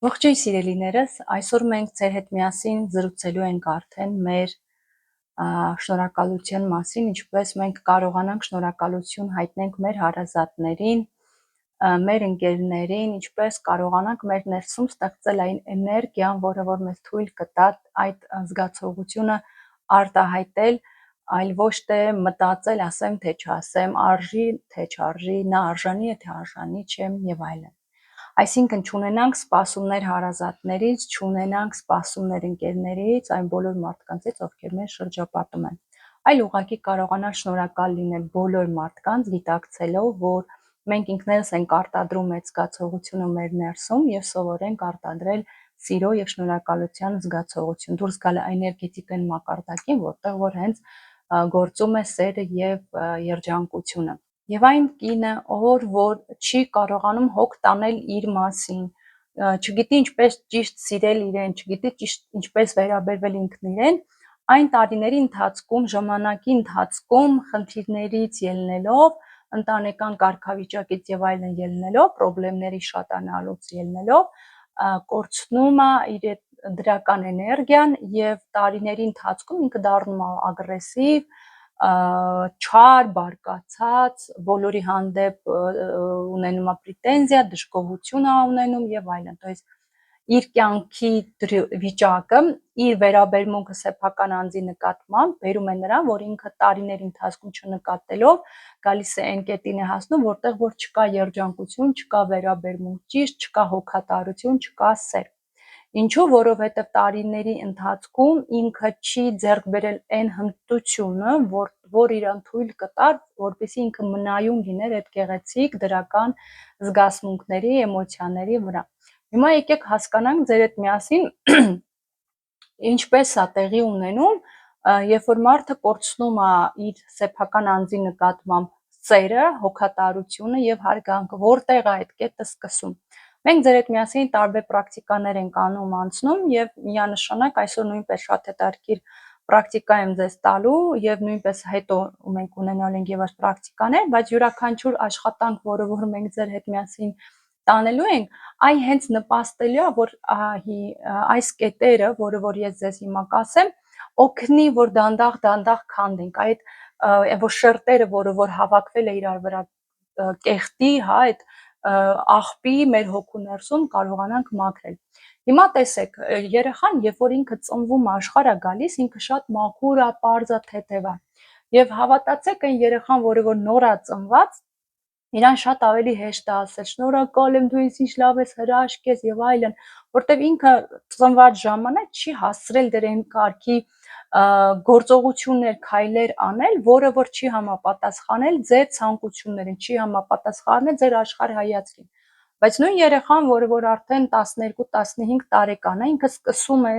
Ողջույն սիրելիներս, այսօր մենք ձեր հետ միասին զրուցելու ենք արդեն մեր շնորհակալության մասին, ինչպես մենք կարողանանք շնորհակալություն հայտնենք մեր հարազատներին, մեր ընկերներին, ինչպես կարողանանք մեր ներսում ստեղծել այն էներգիան, որը որ մեզ թույլ կտա այդ զգացողությունը արտահայտել, այլ ոչ թե մտածել, ասեմ թե չասեմ, արժի թե չարժի, նա արժանի է թե արժանի չէ եւ այլն։ Այսինքն չունենանք սպասումներ հարազատներից, չունենանք սպասումներ ընկերներից, այն բոլոր մարդկանցից, ովքեր մեզ շրջապատում են, այլ ուղղակի կարողանալ շնորհակալ լինել բոլոր մարդկանց, գիտակցելով, որ մենք ինքներս ենք արտադրում այդ զգացողությունը մեր ներսում եւ սովորենք արտադրել սիրո եւ շնորհակալության զգացողություն, դուրս գալ էներգետիկային մակարդակին, որտեղ որ հենց գործում է սերը եւ երջանկությունը։ Եվ այն կինը, որ չի կարողանում հոգ տանել իր մասին, չգիտի ինչպես ճիշտ սիրել իրեն, չգիտի ճիշտ ինչպես վերաբերվել ինքն իրեն, այն տարիների ընթացքում, ժամանակի ընթացքում, խնդիրներից ելնելով, ընտանեկան կարգավիճակից եւ այլն ելնելով, խնդիրների շատանալուց ելնելով, կորցնում է իր դրական էներգիան եւ տարիների ընթացքում ինքը դառնում է ագրեսիվ, չար, բարկացած, բոլորի հանդեպ ունենում է պրետենզիա, դժգոհություն է ունենում եւ այլն, то есть իր կյանքի վիճակը, իր վերաբերմունքը սեփական անձի նկատմամբ բերում է նրան, որ ինքը տարիների ընթացքում չնկատելով գալիս է այն կետին է հասնում, որտեղ որ չկա երջանկություն, չկա վերաբերմունք ճիշտ, չկա հոգատարություն, չկա սեր։ Ինչու, որովհետև տարիների ընթացքում ինքը չի ձեռք բերել այն հմտությունը, որ իրան թույլ կտար, որպեսզի ինքը մնայուն լիներ այդ գեղեցիկ դրական զգացմունքների, էմոցիաների վրա։ Հիմա եկեք հասկանանք ձեր հետ միասին ինչպես է տեղի ունենում, երբ որ մարդը կորցնում է իր սեփական անձի նկատմամբ սերը, հոգատարությունը եւ հարգանքը, որտեղ է այդ կետը սկսում։ Մենք ձեր հետ միասին տարբեր պրակտիկաներ ենք անում անցնում եւ միանշանակ այսօր նույնպես շատ հետաքրքիր պրակտիկա եմ ձեզ տալու եւ նույնպես հետո մենք ունենալ ենք եւ այս պրակտիկաներ, բայց յուրաքանչյուր աշխատանք, որը որ մենք ձեր հետ միասին տանելու ենք, այն հենց նպաստելու է, որ այս կետերը, որը որ ես ձեզ հիմա կասեմ, օգնի, որ դանդաղ քանդենք այդ որ շերտերը, որը որ հավաքվել է իրար վրա կեղտի, հա, այդ աղբի մեր հոգու ներսում կարողանանք մաքրել։ Հիմա տեսեք, երեխան, երբ որ ինքը ծնվում աշխարհ է գալիս, ինքը շատ մաքուր է, պարզ է, թեթև է։ Եվ հավատացեք, այն երեխան, որը որ նոր է ծնված, իրան շատ ավելի հեշտ է ասել շնորհակալ եմ, դու ինձ ինչ լավ ես հրաշք ես եւ այլն, որտեվ ինքը ծնված ժամանակ չի հասցրել դեր այն կարգի գործողություններ, քայլեր անել, որը որ չի համապատասխանել ձեր ցանկություններին, չի համապատասխանել ձեր աշխարհայացքին։ Բայց նույն երեխան, որը որ արդեն 12-15 տարեկան է, ինքը սկսում է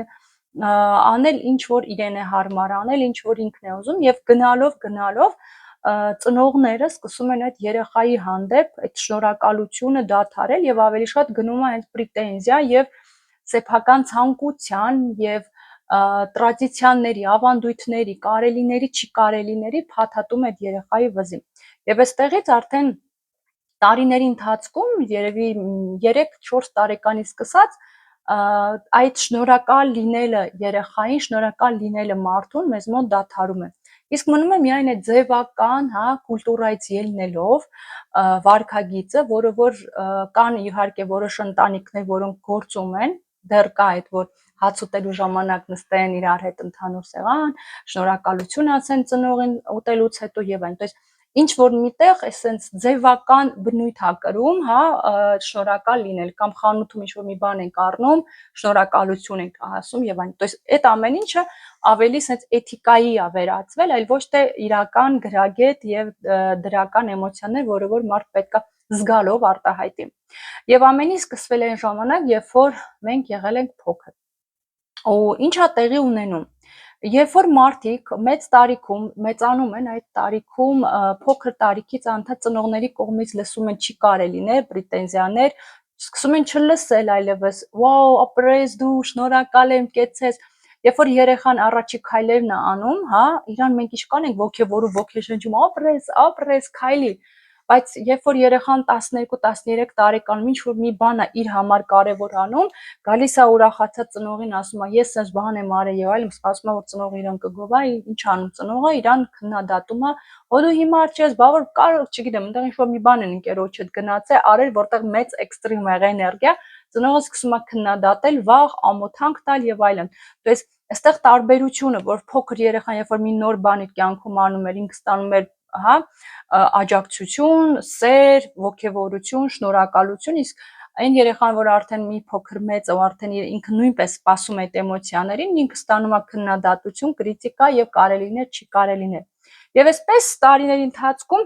անել ինչ որ իրեն է հարմար անել, ինչ որ ինքն է ուզում եւ գնալով ծնողները սկսում են այդ երեխայի հանդեպ այդ շնորհակալությունը դադարել եւ ավելի շատ գնում է հենց պրետենզիա եւ սեփական ցանկության եւ տրադիցիաների, ավանդույթների, կարելիների, չի կարելիների փաթաթում այդ երեխայի վզին։ Եվ այստեղից արդեն տարիների ընթացքում երևի 3-4 տարեկանից սկսած այդ շնորհակալ լինելը երեխային, շնորհակալ լինելը մարդուն մեզ մոտ դադարում է։ Իսկ մնում է միայն այդ ձևական, հա, կուլտուրայից ելնելով վարքագիծը, որը որ կան իհարկե որոշ ընտանիքներ, որոնք գործում են, դեռ կա այդ, որ հաց ուտելու ժամանակ նստեն իրար հետ ընդհանուր սեղան, շնորհակալություն ասեն ծնողին ուտելուց հետո եւ այն, то есть ինչ որ միտեղ էսենց ձևական բնույթ ա կրում, հա, շնորհակալ լինել կամ խանութում ինչ որ մի բան ենք առնում, շնորհակալություն ենք ասում եւ այն, то есть այդ ամեն ինչը ավելի sense էթիկայի է վերածվել, այլ ոչ թե իրական գրագետ եւ դրական էմոցիաներ, որը որ մարդ պետքա զգալով արտահայտի։ Եվ ամեն ինչ սկսվել է այն ժամանակ, երբ որ մենք եղել ենք փոքր։ Ու ինչա տեղի ունենում։ Երբ որ մարդիկ մեծ տարիքում մեծանում են, այդ տարիքում փոքր տարիքից անդադ ծնողների կողմից լսում են չի կարելիներ, պրետենզիաներ, սկսում են չլսել այլևս, «Վաու, ապրես դու, շնորհակալ եմ, կեցես»։ Երբ որ երեխան առաջի քայլերն է անում, հա, իրան մենք ինչ կանենք ոգևորում, ոգեշնչում, ապրես, քայլի։ բայց երբ որ երեխան 12-13 տարեկանում ինչ որ մի բան է իր համար կարևոր անում, գալիս է ուրախացած ծնողին ասում է ես այս բան եմ արել եւ այլն, ասում է որ ծնողը իրան կգովա, ինչ անում ծնողը, իրան քննադատում է, «Ո դու հիմար չես, բա որ կարող, չգիտեմ, այնտեղ ինչ որ մի բան են ընկերոջդ գնացել, արել, որտեղ մեծ էքստրիմ եղել էներգիա, ծնողը սկսում է քննադատել, վաղ, ամոթանք տալ եւ այլն»։ То есть այստեղ տարբերությունը, որ փոքր երեխան երբ որ մի նոր բան իր կյանքում անում էր, ինքը ստանում էր, հա, աջակցություն, սեր, ողջավորություն, շնորհակալություն, իսկ այն երեխան, որ արդեն մի փոքր մեծ է, ու արդեն ինքը նույնպես սպասում է այդ էմոցիաներին, ինքը ստանում է քննադատություն, կրիտիկա եւ կարելիներ, չի կարելիներ։ Եվ այսպես տարիների ընթացքում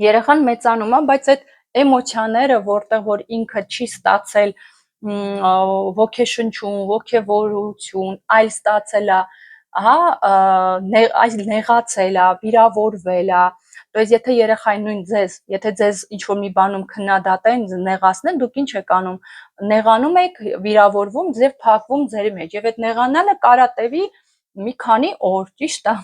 երեխան մեծանում է, բայց այդ էմոցիաները, որտեղ որ ինքը չի ստացել ոգեշնչում, ոգևորություն, այլ ստացել է, հա, այլ նեղացել է, վիրավորվել է, то есть եթե երեխային նույն ձեզ, եթե ձեզ ինչ որ մի բանում քննադատեն, նեղացնեն, դուք ինչ եք անում, նեղանում եք, վիրավորվում, ձեր փակվում ձեր մեջ, եւ այդ նեղանալը կարա տևի մի քանի օր, ճիշտ է։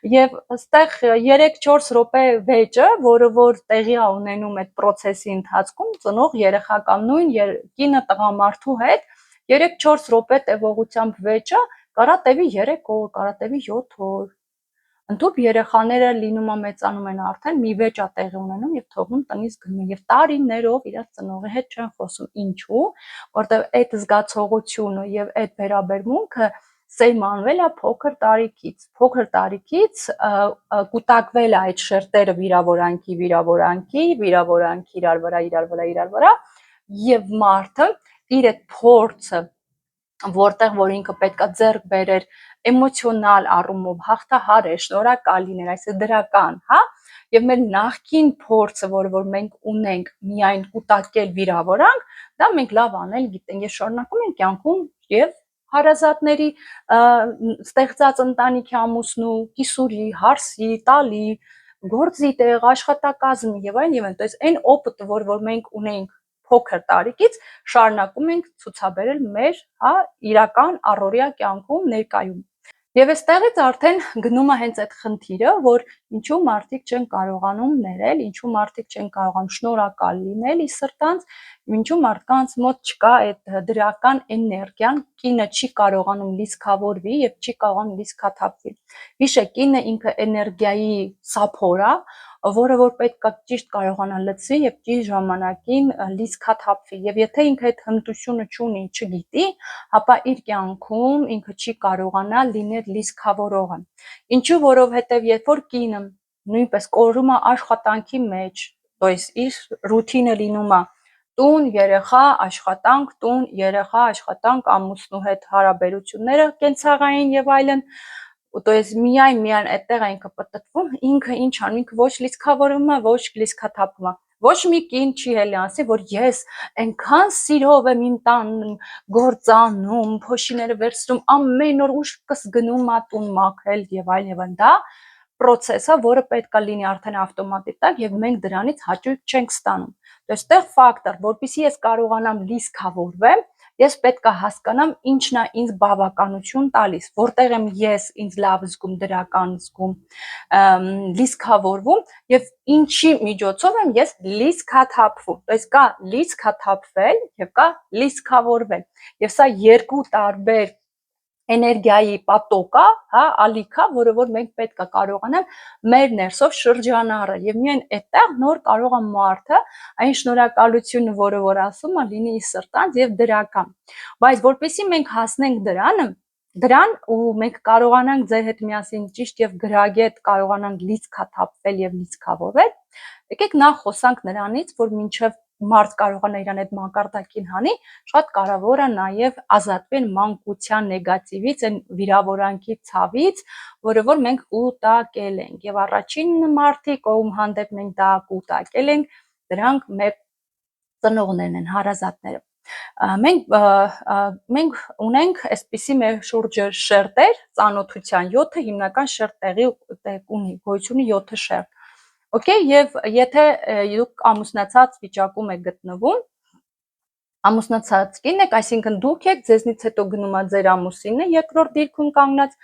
Եվ այստեղ 3-4 րոպե վեճը, որը որ տեղի է ունենում այդ process-ի ընթացքում, ծնող երեխա կամ նույն կինը տղամարդու հետ 3-4 րոպե տևողությամբ վեճը կարա տևի 3 օր, կարա տևի 7 օր։ Ընդհանուր երեխաները լինում է մեծանում են արդեն մի վեճ է տեղի ունենում եւ թողնում տնից գնում եւ տարիներով իրար ծնողի հետ չեն խոսում։ Ինչու՞, որտեղ այդ զգացողությունը եւ այդ վերաբերմունքը սերմանվել է փոքր տարիքից կուտակվել է այդ շերտերը վիրավորանքի իրար վրա եւ մարդը իր այդ փորձը որտեղ որ ինքը պետքա ձեռք բերեր էմոցիոնալ առումով հաղթահարեր, շնորհակալ լիներ, այսինքն դրական, հա, եւ մեր նախկին փորձը, որ մենք ունենք միայն կուտակել վիրավորանք, դա մենք լավ անել գիտենք եւ շարունակում ենք կյանքում եւ հարազատների ստեղծած ընտանիքի ամուսնու, կիսուրի, հարսի, տալի, գործի տեղ, աշխատակազմի եւ այլն, то есть այն օպտը, որ մենք ունենք փոքր տարիքից շարունակում ենք ցուցաբերել մեր, հա, իրական առօրյա կյանքում ներկայում։ Եվ այստեղից արդեն գնում է հենց այդ խնդիրը, որ ինչու մարդիկ չեն կարողանում ներել, ինչու մարդիկ չեն կարողանում շնորհակալ լինել ի սրտանց, ինչու մարդկանց մոտ չկա այդ դրական էներգիան, կինը չի կարողանում լիցքավորվի եւ չի կարողանում լիցքաթափվի։ Հիշեք, կինը ինքը էներգիայի սափոր է, որը որ պետք է ճիշտ կարողանա լցվի եւ ճիշտ ժամանակին լիցքաթափվի եւ եթե ինքը այդ հմտությունը չունի, չգիտի, ապա իր կյանքում ինքը չի կարողանա լինել լիցքավորողը։ Ինչու, որովհետեւ երբ որ կինը նույնպես կորում է աշխատանքի մեջ, то есть իր ռուտինը լինում է տուն, երեխա, աշխատանք, տուն, երեխա, աշխատանք, ամուսնու հետ հարաբերությունները կենցաղային եւ այլն, то есть միայն այդտեղ ինքը պատտվում, ինքը ինչ անում, ինքը ոչ լիցքավորվում է, ոչ լիցքաթափվում է։ Ոչ մի կին չի հելի ասի, որ ես այնքան սիրով եմ իմ տան գործանում, փոշիները վերցնում, ամեն օր ուշքս գնում ա տուն մաքրել եւ այլն, դա process-ը, որը պետքա լինի արդեն ավտոմատիկ եւ մենք դրանից հաճույք չենք ստանում։ То есть այդտեղ ֆակտոր, որպեսզի ես կարողանամ լիցքավորվեմ, ես պետքա հասկանամ ինչն է ինձ բավականություն տալիս, որտեղ եմ ես ինձ լավ զգում, դրական զգում, լիցքավորվում եւ ինչի միջոցով եմ ես լիցքաթափվում։ То есть կա լիցքաթափվել եւ կա լիցքավորվել։ Եվ սա երկու տարբեր էներգիայի պատոկա, հա, ալիքա, որը որ մենք պետք է կարողանանք մեր ներսով շրջանառել եւ միայն այդտեղ նոր կարող է մարդը այն շնորհակալությունը, որը որ ասում է, լինի ի սրտանց եւ դրական։ Բայց որպեսզի մենք հասնենք դրան ու մենք կարողանանք ձեր հետ միասին ճիշտ եւ գրագետ կարողանանք լիցքաթափվել եւ լիցքավորվել, եկեք նախ խոսանք նրանից, որ մինչեւ մարդ կարողանա իրան այդ մակարդակին հանի, շատ կարևոր է նաև ազատվել մանկության նեգատիվից, այն վիրավորանքի ցավից, որը որ մենք կուտակել ենք։ Եվ առաջին մարդիկ, ում հանդեպ մենք դա կուտակել ենք, դրանք մեր ծնողներն են, հարազատները։ Մենք ունենք այսպիսի մեր շուրջը շերտեր, ծանոթության 7 հիմնական շերտ տեղի ունի, գոյություն ունի 7 շերտ։ Okay, եւ եթե դուք ամուսնացած վիճակում եք գտնվում, ամուսնացած կին եք, այսինքն դուք եք, ձեզնից հետո գնում է ձեր ամուսինը, երկրորդ դիրքում կանգնած,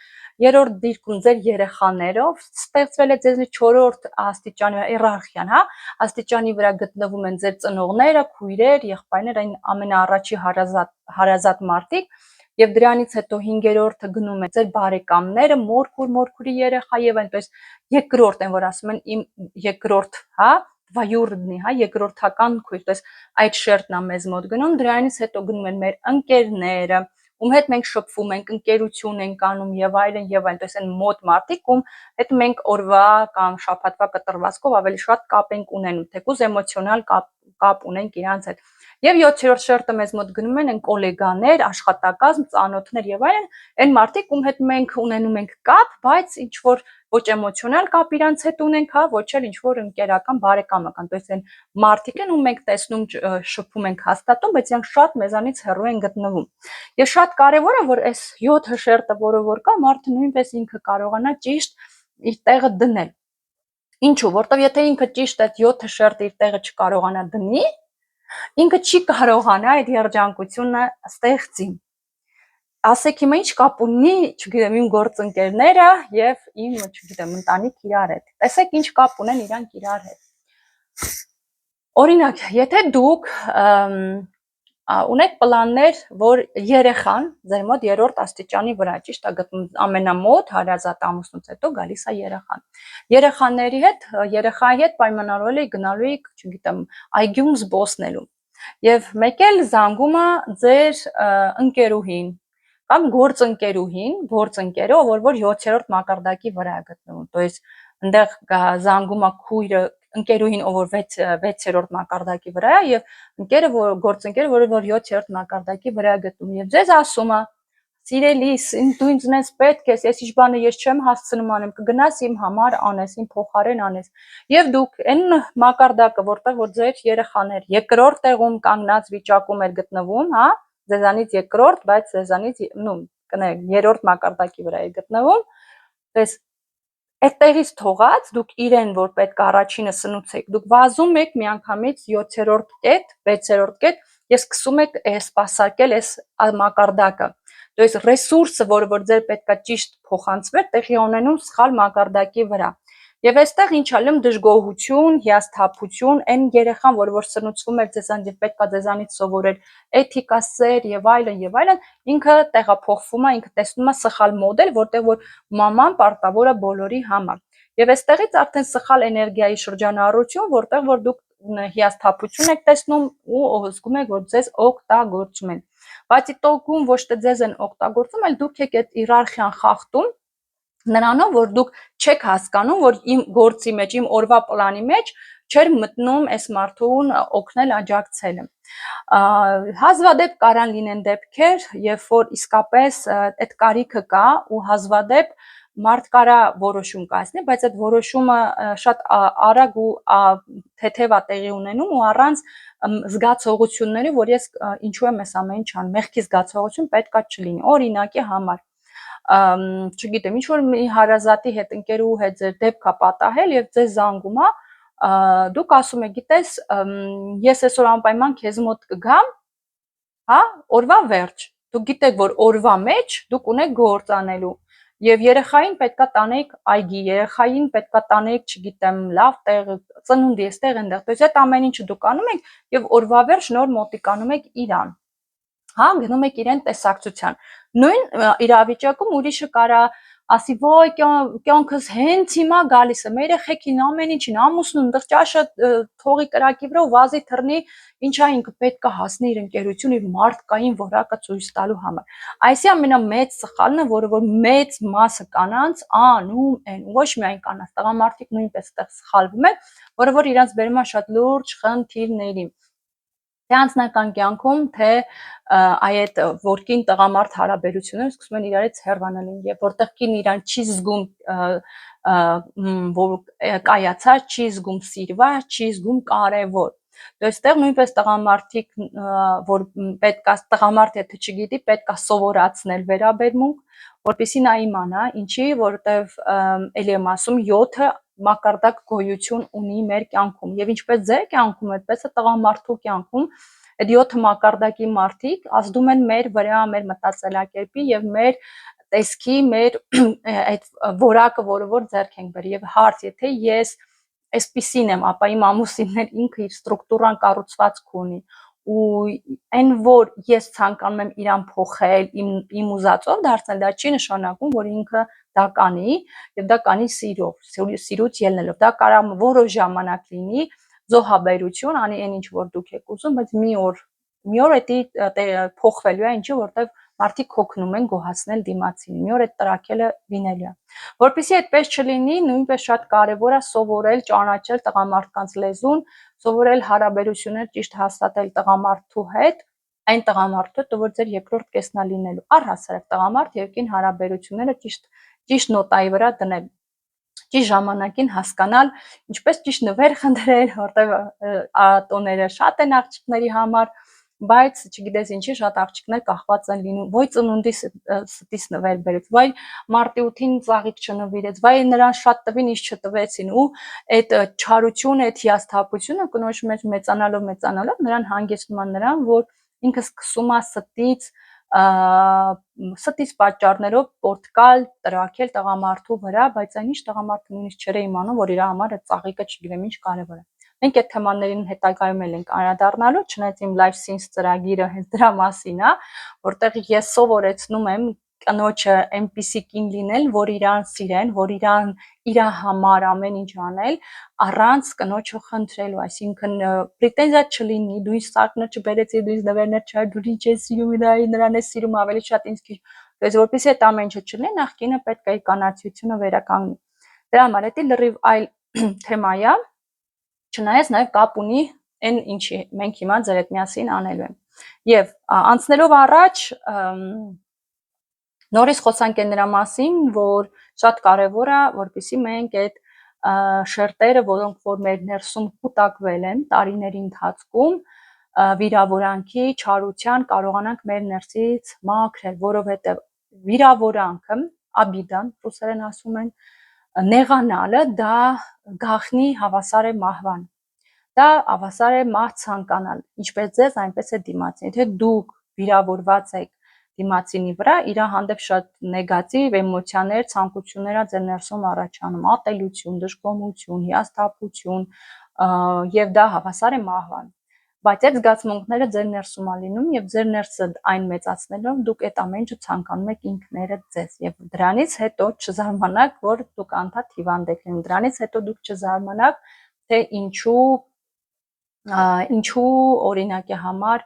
երրորդ դիրքում ձեր երեխաներով, ստեղծվել է ձեզնից չորրորդ աստիճանի հիերարխիան, հա, աստիճանի վրա գտնվում են ձեր ծնողները, քույրեր, եղբայրներ, այն ամենաառաջի հարազատ մարդիկ, եւ դրանից հետո 5-րդը գնում է ձեր բարեկամները, մորքուրի երեխա եւ այնպես երկրորդ են, որ ասում են իմ երկրորդ, հա, վայուրդնի, հա, երկրորդական քույր, դες այդ շերտն է մեզ մոտ գնում, դրանից հետո գնում են մեր ընկերները, ում հետ մենք շփվում ենք, ընկերություն ենք անում եւ այլն, դες են մոտ մարդիկ, ում հետ մենք օրվա կամ շաբաթվա կտրվածքով ավելի շատ կապ ենք ունենում, թեկուզ էմոցիոնալ կապ ունենք իրանց հետ։ Եվ 7-րդ շերտը մեզ մոտ գնում են գոլեգաներ, աշխատակազմ, ծանոթներ եւ այլն, այն մարդիկ, ում հետ մենք ունենում ենք կապ, բայց ինչ որ ոչ էմոցիոնալ կապ իրանց հետ ունենք, հա, ոչ էլ ինչ որ ընկերական, բարեկամական, դες են մարդիկ են, ում մենք տեսնում, շփում ենք հաստատում, բայց իրանք շատ մեզանից հեռու են գտնվում։ Եվ շատ կարևոր է, որ այս 7 շերտը, որը որ կա, մարդը նույնպես ինքը կարողանա ճիշտ իր տեղը դնել։ Ինչու, որտեվ եթե ինքը ճիշտ այդ 7 շերտը իր տեղը չկարողանա դնի, ինքը չի կարողանա այդ երջանկությունը ստեղծի։ Ասեք հիմա ինչ կապ ունի, չգիտեմ, իմ գործընկերները եւ իմ, չգիտեմ, ընտանիք իրար հետ։ Տեսեք ինչ կապ ունեն իրանք իրար հետ։ Օրինակ, եթե դուք ունեք պլաններ, որ երեխան ձեր մոտ երրորդ աստիճանի վրա, ճիշտ է, գտնում ամենամոտ հարազատ ամուսնուց հետո գալիս է երեխան։ Երեխայի հետ պայմանավորել եք գնալու եք, չգիտեմ, այգում զբոսնելու։ Եվ մեկ էլ զանգում է ձեր ընկերուհին կամ գործընկերը, որ 7-րդ մակարդակի վրա է գտնվում։ То есть այնտեղ զանգում է քույրը ընկերուհին, ով որ 6-րդ մակարդակի վրա է, եւ գործընկերը, որը որ 7-րդ մակարդակի վրա է գտնվում, եւ ձեզ ասում է. «Սիրելիս, դու ինձնես պետք ես, ես ինչ բանը ես չեմ հասցնում անեմ, կգնաս իմ համար անես, իմ փոխարեն անես»։ Եվ դուք այն մակարդակը, որտեղ որ ձեր երեխաներ երկրորդ տեղում կանգնած վիճակում էր գտնվում, հա, ձեզանից երկրորդ, բայց ձեզանից, երրորդ մակարդակի վրա է գտնվում, դες այդտեղից թողած դուք իրեն, որ պետք է առաջինը սնուցեք, դուք վազում եք միանգամից 7-րդ կետ, 6-րդ կետ եւ սկսում եք սպասարկել այս մակարդակը։ То есть ռեսուրսը, որ ձեր պետքա ճիշտ փոխանցվեր, տեղի ունենում սխալ մակարդակի վրա։ Եվ այստեղ ինչ ալում դժգոհություն, հիասթափություն, այն երեխան, որ սնուցվում էր ձեզանից եւ պետքա ձեզանից սովորել էթիկա, սեր եւ այլն, ինքը տեղափոխվում է, ինքը տեսնում է սխալ մոդել, որտեղ որ մաման պարտավոր է բոլորի համար։ Եվ այստեղից արդեն սխալ էներգիայի շրջանառություն, որտեղ որ դուք հիասթափություն եք տեսնում ու զգում եք, որ ձեզ օգտագործում են։ Բայց իտոգում ոչ թե ձեզ են օգտագործում, այլ դուք եք այդ հիերարխիան խախտում նրանով, որ դուք չեք հասկանում, որ իմ գործի մեջ, իմ օրվա պլանի մեջ չէր մտնում այս մարդուն օգնել, աջակցելը։ Հազվադեպ կարան լինեն դեպքեր, երբ որ իսկապես այդ կարիքը կա ու հազվադեպ մարդ կարա որոշում կայացնի, բայց այդ որոշումը շատ արագ ու թեթև է տեղի ունենում ու առանց զգացողությունների, որ ես ինչու եմ այս ամեն ինչ անում, մեղքի զգացողություն պետքա չլինի։ Օրինակի համար չգիտեմ, ինչ որ մի հարազատի հետ, ընկերուհու հետ ձեր դեպքա պատահել եւ ձեզ զանգում է, դուք ասում եք, գիտես, ես այսօր անպայման քեզ մոտ կգամ, հա, օրվա վերջ։ Դուք գիտեք, որ օրվա մեջ դուք ունեք գործ անելու եւ երեխային պետքա տանեիք այգի, երեխային պետքա տանեիք, չգիտեմ, լավ տեղ, ծնունդի էստեղ այնտեղ։ То есть այդ ամեն ինչը դուք անում եք եւ օրվա վերջ նոր մոտիկանում եք իրան։ Հա, գնում եք իրեն տեսակցության։ Նույն իրավիճակում ուրիշը կարա ասի, «Ոյ, կյանքս հենց հիմա գալիս է, մեր երեխեքին ամեն ինչին, ամուսնուն, դեռ ճաշը թողի կրակի վրա ու վազի թռնի, ինչա ինքը պետք է հասնի իր ընկերություն, իր մարդկային որակը ցույց տալու համար»։ Այսի ամենամեծ սխալն է, որը որ մեծ մասը կանանց անում են, ոչ միայն կանանց, տղամարդիկ նույնպես այդտեղ սխալվում են, որը որ իրանց բերում է շատ լուրջ խնդիրների։ Թե անձնական կյանքում, թե այդ որ կին տղամարդ հարաբերությունները սկսում են իրարից հեռանալ, եւ որտեղ կին իրան չի զգում որ կայացած, չի զգում սիրված, չի զգում կարևոր։ То есть այստեղ նույնպես տղամարդիկ, որ պետքա տղամարդ եթե չգիտի, պետքա սովորացնել վերաբերմունք, որպեսզի նա իմանա, ինչի, որտեվ ելի եմ ասում 7-ը մակարդակ գոյություն ունի մեր կյանքում եւ ինչպես ձեր կյանքում, այդպես է տղամարդու կյանքում այդ 7 մակարդակի մարդիկ ազդում են մեր վրա, մեր մտածելակերպի եւ մեր տեսքի, մեր այդ որակը, որը որ ձեռք ենք բերել եւ հարց, եթե ես այսպիսին եմ, ապա իմ ամուսինն ինքը իր ստրուկտուրան կառուցվածք ունի ու այն որ ես ցանկանում եմ իրան փոխել, իմ ուզածով դարձնել, դա չի նշանակում, որ ինքը դա կանի եւ դա կանի սիրով, սիրուց ելնելով։ Դա կարող է որոշ ժամանակ լինի զոհաբերություն, անի այն ինչ որ դուք եք ուզում, բայց մի օր դա փոխվելու է, ինչի որտեվ մարդիկ հոգնում են գոհացնել դիմացին, մի օր այդ տրակելը լինելու է։ Որպեսզի այդպես չլինի, նույնպես շատ կարևոր է սովորել ճանաչել տղամարդկանց լեզուն, սովորել հարաբերություններ ճիշտ հաստատել տղամարդու հետ, այն տղամարդու հետ, որ ձեր երկրորդ կեսն է լինելու։ Առհասարակ տղամարդ եւ կին հարաբերությունները ճիշտ նոտայի վրա դնել, ճիշտ ժամանակին հասկանալ, ինչպես ճիշտ նվեր խնդրել, որտեղ տոները շատ են աղջիկների համար, բայց չգիտես ինչի շատ աղջիկներ կախված են լինում, ոյ ծնունդի ստից նվեր բերեց, վայ մարտի 8-ին ծաղիկ չնվիրեց, վայ նրան շատ տվին, ինչ չտվեցին ու այդ չարությունը, այդ հիասթափությունը կնոջ մեջ մեծանալով նրան հանգեցնում է նրան, որ ինքը սկսում է ստից պատճառներով պորտկալ, տրակել տղամարդու վրա, բայց այնիշ տղամարդը նույնիսկ չէր իմանում, որ իր համար այդ ծաղիկը չգիտեմ ինչ կարևոր է։ Մենք այդ թեմաներին հետագայում էլ ենք անդրադառնալու, չնայած իմ Life Scenes ծրագիրը հենց դրա մասին է, որտեղ ես սովորեցնում եմ կնոջը այնպիսի կին լինել, որ իրան սիրեն, որ իր համար ամեն ինչ անել, առանց կնոջը խնդրելու, այսինքն պրետենզիա չլինի, դու ինձ սարքներ չբերեցիր, դու ինձ նվերներ չար, դու ինչ ես սիրում, նրան ես սիրում ավելի շատ ինձ քիչ, դες որպեսզի այդ ամեն ինչը չլինի, նախ կինը պետք է կանացիությունը վերականգնի։ Դրա համար դա լրիվ այլ թեմա է, չնայած նաև կապ ունի այն ինչի մենք հիմա ձեր հետ միասին անելու ենք։ Եվ անցնելով առաջ նորից խոսանք այն նրա մասին, որ շատ կարևոր է, որպեսզի մենք այդ շերտերը, որոնք որ մեր ներսում կուտակվել են տարիների ընթացքում, վիրավորանքի, չարության կարողանանք մեր ներսից մաքրել, որովհետև վիրավորանքը, աբիդան, ռուսերեն ասում են, նեղանալը դա գաղտնի հավասար է մահվան։ Դա հավասար է մահ ցանկանալ, ինչպես ձեզ, այնպես է դիմացին։ Եթե դուք վիրավորված եք դիմացինի վրա, իր հանդեպ շատ նեգատիվ էմոցիաներ, ցանկություններ ձեր ներսում առաջանում, ատելություն, դժգոհություն, հիասթափություն, եւ դա հավասար է մահվան։ Բայց այդ զգացմունքները ձեր ներսում է լինում եւ ձեր ներսը այն մեծացնելով դուք այդ ամեն ինչը ցանկանում եք ինքներդ ձեզ եւ դրանից հետո չզարմանաք, որ դուք անդադ հիվանդ եք լինում, դրանից հետո դուք չզարմանաք, թե ինչու օրինակի համար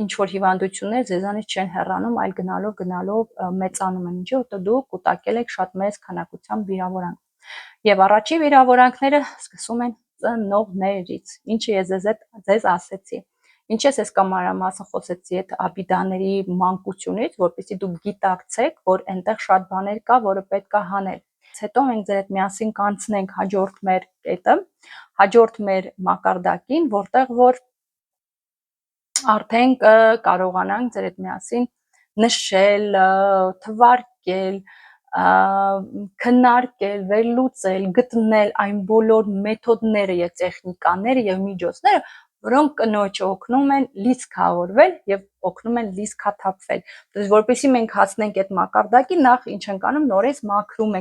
ինչ որ հիվանդություններ ձեզանից չեն հեռանում, այլ գնալով մեծանում են, ինչի որտեղ դուք կուտակել եք շատ մեծ քանակությամբ վիրավորանք։ Եվ առաջի վիրավորանքները սկսում են ծնողներից, ինչը ես ձեզ ասեցի։ Ինչ ես կամարամասը խոսեցի այդ աբիդաների մանկությունից, որպեսզի դուք գիտակցեք, որ այնտեղ շատ բաներ կա, որը պետք է հանել։ Հետո մենք ձեր հետ միասին կանցնենք հաջորդ մեր կետը, հաջորդ մեր մակարդակին, որտեղ որ արդեն կարողանանք ձեր հետ միասին նշել, թվարկել, քննարկել, վերլուծել, գտնել այն բոլոր մեթոդները եւ տեխնիկաները եւ միջոցները, որոնք կնոջը օգնում են լիցքավորվել եւ օգնում են լիցքաթափվել։ Դες որպեսզի մենք հասնենք այդ մակարդակին, նախ ինչ ենք անում, նորից մաքրում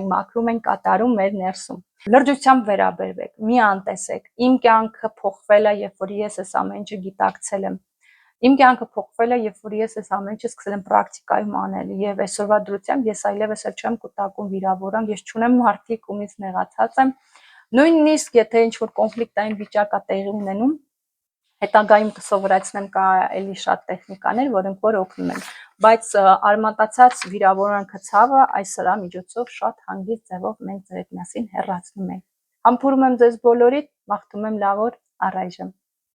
ենք կատարում մեր ներսում։ Լրջությամբ վերաբերվեք, մի անտեսեք։ Իմ կյանքը փոխվել է, երբ որ ես այս ամեն ինչը գիտակցել եմ։ Իմ կյանքը փոխվել է, երբ որ ես այս ամեն ինչը սկսել եմ պրակտիկայում անել եւ այսօրվա դրությամբ ես այլևս չեմ կուտակում վիրավորանք, ես չունեմ մարդիկ ումից նեղացած եմ։ Նույնիսկ եթե ինչ որ կոնֆլիկտային վիճակ է տեղի ունենում, հետագայում կսովորեցնեմ կա էլի շատ տեխնիկաներ, որոնք որ օգնում են, բայց արմատացած վիրավորանքը ցավը այս սրա միջոցով շատ հանգիստ ձևով մենք ձեր հետ միասին հեռացնում ենք։ Համբուրում եմ ձեզ բոլորիդ, մաղթում եմ լավ օր, առայժմ։